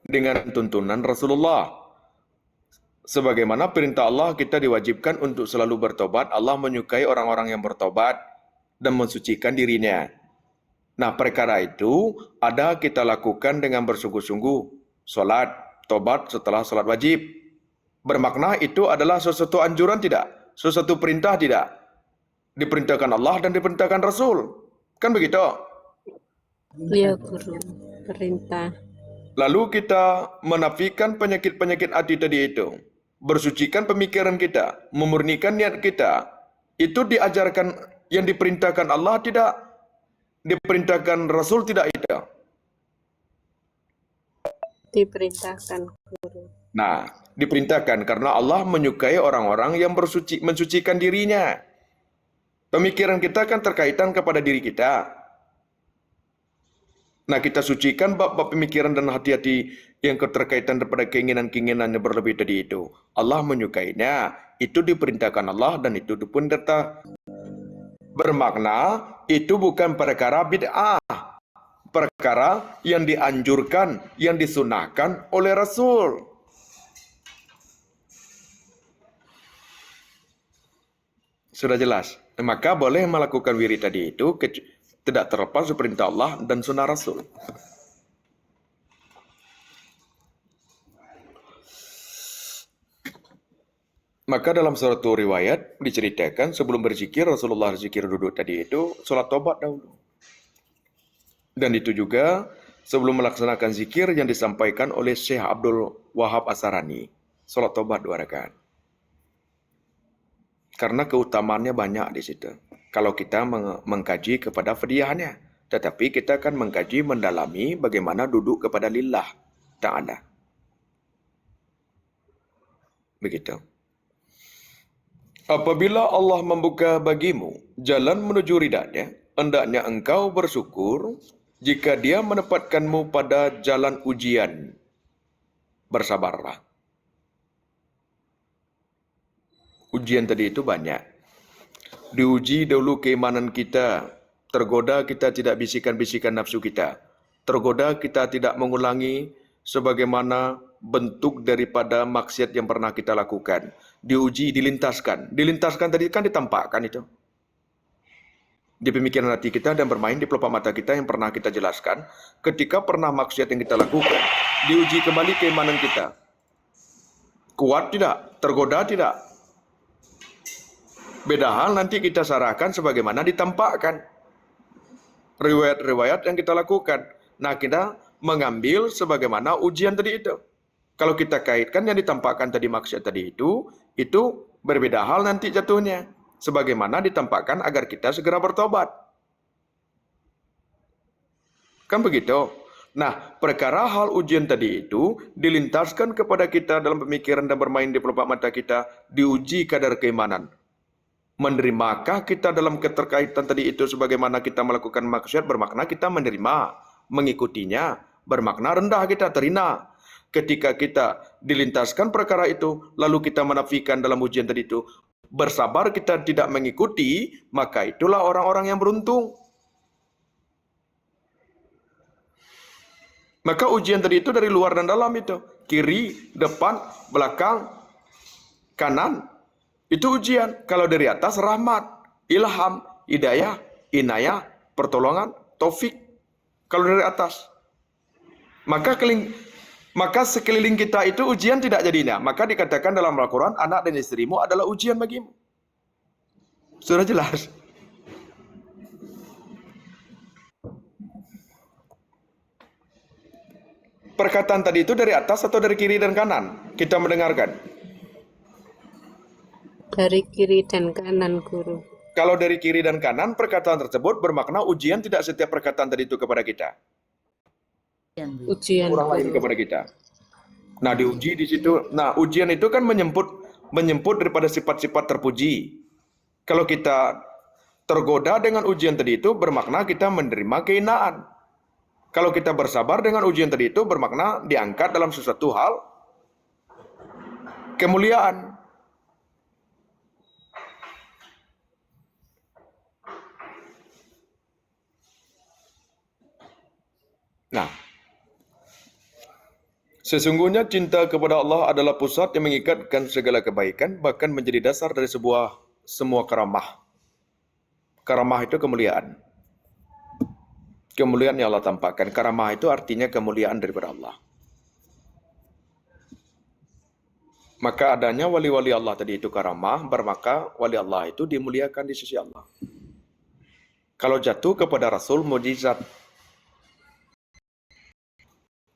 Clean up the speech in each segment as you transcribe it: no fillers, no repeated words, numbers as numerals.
dengan tuntunan Rasulullah. Sebagaimana perintah Allah, kita diwajibkan untuk selalu bertobat. Allah menyukai orang-orang yang bertobat dan mensucikan dirinya. Nah, perkara itu ada kita lakukan dengan bersungguh-sungguh. Salat, tobat setelah salat wajib. Bermakna itu adalah sesuatu anjuran tidak? Sesuatu perintah tidak? Diperintahkan Allah dan diperintahkan Rasul. Kan begitu? Iya, Guru. Perintah. Lalu kita menafikan penyakit-penyakit hati tadi itu. Bersucikan pemikiran kita, memurnikan niat kita. Itu diajarkan yang diperintahkan Allah tidak? Diperintahkan Rasul tidak itu? Diperintahkan, Guru. Nah, diperintahkan karena Allah menyukai orang-orang yang mensucikan dirinya. Pemikiran kita kan terkaitan kepada diri kita. Nah, kita sucikan bab-bab pemikiran dan hati-hati yang keterkaitan daripada keinginan-keinginan yang berlebih tadi itu. Allah menyukainya. Itu diperintahkan Allah dan itu pun data. Bermakna itu bukan perkara bid'ah. Perkara yang dianjurkan, yang disunahkan oleh Rasul. Sudah jelas. Maka boleh melakukan wirid tadi itu tidak terlepas dari perintah Allah dan sunnah Rasul. Maka dalam suatu riwayat diceritakan sebelum berzikir, Rasulullah berzikir duduk tadi itu, sholat tobat dahulu. Dan itu juga sebelum melaksanakan zikir yang disampaikan oleh Syekh Abdul Wahab Asarani, sholat tobat 2 rakaat. Karena keutamaannya banyak di situ. Kalau kita mengkaji kepada fadiyahnya. Tetapi kita akan mengkaji, mendalami bagaimana duduk kepada lillah ta'ala. Begitu. Apabila Allah membuka bagimu jalan menuju ridanya, hendaknya engkau bersyukur jika dia menempatkanmu pada jalan ujian. Bersabarlah. Ujian tadi itu banyak. Diuji dahulu keimanan kita. Tergoda kita tidak bisikan-bisikan nafsu kita. Tergoda kita tidak mengulangi sebagaimana bentuk daripada maksiat yang pernah kita lakukan. Diuji, dilintaskan. Dilintaskan tadi kan ditampakkan itu. Di pemikiran hati kita dan bermain di pelopak mata kita yang pernah kita jelaskan. Ketika pernah maksiat yang kita lakukan, diuji kembali keimanan kita. Kuat tidak? Tergoda tidak? Beda hal nanti kita sarahkan sebagaimana ditampakkan. Riwayat-riwayat yang kita lakukan. Nah, kita mengambil sebagaimana ujian tadi itu. Kalau kita kaitkan yang ditampakkan tadi maksiat tadi itu berbeda hal nanti jatuhnya. Sebagaimana ditampakkan agar kita segera bertobat. Kan begitu? Nah, perkara hal ujian tadi itu dilintaskan kepada kita dalam pemikiran dan bermain di pelopak mata kita, diuji kadar keimanan. Menerimakah kita dalam keterkaitan tadi itu sebagaimana kita melakukan maksiat, bermakna kita menerima, mengikutinya, bermakna rendah kita, terhina. Ketika kita dilintaskan perkara itu, lalu kita menafikan dalam ujian tadi itu, bersabar kita tidak mengikuti, maka itulah orang-orang yang beruntung. Maka ujian tadi itu dari luar dan dalam itu. Kiri, depan, belakang, kanan. Itu ujian. Kalau dari atas rahmat, ilham, hidayah, inayah, pertolongan, taufik. Kalau dari atas. Maka sekeliling kita itu ujian tidak jadinya. Maka dikatakan dalam Al-Quran, anak dan istrimu adalah ujian bagimu. Sudah jelas. Perkataan tadi itu dari atas atau dari kiri dan kanan? Kita mendengarkan. Dari kiri dan kanan, Guru. Kalau dari kiri dan kanan, perkataan tersebut bermakna ujian tidak setiap perkataan tadi itu kepada kita. Ujian, Orang lain kepada kita. Nah, diuji di situ. Nah, ujian itu kan menyemput daripada sifat-sifat terpuji. Kalau kita tergoda dengan ujian tadi itu, bermakna kita menerima kehinaan. Kalau kita bersabar dengan ujian tadi itu, bermakna diangkat dalam sesuatu hal kemuliaan. Nah, Sesungguhnya cinta kepada Allah adalah pusat yang mengikatkan segala kebaikan, bahkan menjadi dasar dari semua karamah. Karamah itu kemuliaan. Kemuliaan yang Allah tampakkan. Karamah itu artinya kemuliaan daripada Allah. Maka adanya wali-wali Allah tadi itu karamah, bermaka wali Allah itu dimuliakan di sisi Allah. Kalau jatuh kepada Rasul mujizat,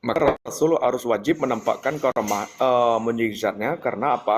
maka Rasul harus wajib menampakkan karamah mujizatnya karena apa?